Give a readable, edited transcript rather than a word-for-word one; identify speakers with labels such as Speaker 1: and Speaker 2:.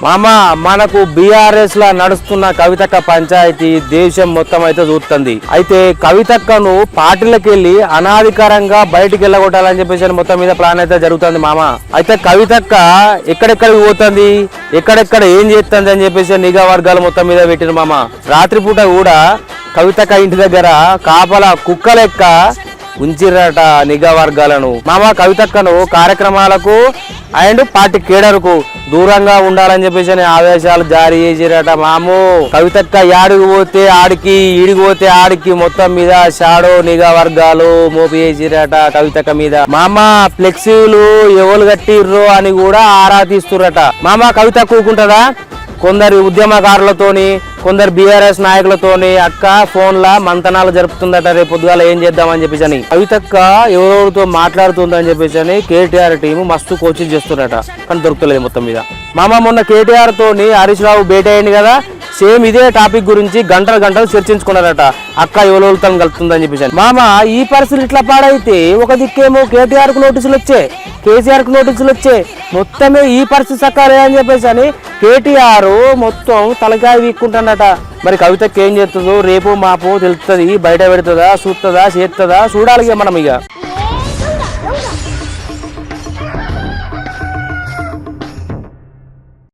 Speaker 1: మామ మనకు బీఆర్ఎస్ లా నడుస్తున్న కవితక్క పంచాయతీ దేశం మొత్తం అయితే చూస్తుంది. అయితే కవితక్కను పార్టీలకు వెళ్ళి అనాధికారంగా బయటికి వెళ్ళగొట్టాలని చెప్పేసి మొత్తం మీద ప్లాన్ అయితే జరుగుతుంది మామ. అయితే కవితక్క ఎక్కడెక్కడికి పోతుంది, ఎక్కడెక్కడ ఏం చేస్తుంది అని చెప్పేసి నిఘా వర్గాలు మొత్తం మీద పెట్టిన మామ. రాత్రిపూట కూడా కవితక్క ఇంటి దగ్గర కాపలా కుక్క లెక్క ఉంచిరట నిఘా వర్గాలను. మామ కవితక్కను కార్యక్రమాలకు అండ్ పార్టీ కేడర్కు దూరంగా ఉండాలని చెప్పేసి ఆదేశాలు జారీ చేసిరట మాము. కవితక్క యాడికి పోతే ఆడికి, ఈడికి పోతే ఆడికి మొత్తం మీద షాడో నిఘా వర్గాలు మోపి చేసిరట కవితక్క మీద. మామ ఫ్లెక్సీలు ఎవరు కట్టిర్రో అని కూడా ఆరా తీస్తురట. మామ కవిత కూకుంటదా? కొందరు ఉద్యమకారులతోని, కొందరు బీఆర్ఎస్ నాయకులతోని అక్క ఫోన్లా మంతనాలు జరుపుతుందట. రేపు పొద్దుగాల ఏం చేద్దామని చెప్పేసి అని కవితక్క ఎవరెవరితో మాట్లాడుతుందని చెప్పేసి అని కేటీఆర్ టీము మస్తు కోచింగ్ చేస్తున్నట, కానీ దొరుకుతలేదు మొత్తం మీద. మామ మొన్న కేటీఆర్ తోని హరీష్ రావు భేటీ అయింది కదా, సేమ్ ఇదే టాపిక్ గురించి గంటలు గంటలు చర్చించుకున్నారట. అక్క ఎవరెవరితో కలుపుతుందని చెప్పేసి. మామ ఈ పరిస్థితి ఇట్లా పాడైతే ఒక దిక్కేమో కేటీఆర్ కు నోటీసులు వచ్చే, కేసీఆర్ కు నోటీసులు వచ్చే, మొత్తమే ఈ పరిస్థితి సక్కాలే అని చెప్పేసి అని కేటీఆర్ మొత్తం తలకాయ వీక్కుంటాడట. మరి కవితకి ఏం చేస్తుందో రేపు మాపు తెలుస్తుంది, బయట పెడుతుందా, చూస్తుందా, చేస్తుందా చూడాలి మనం ఇక.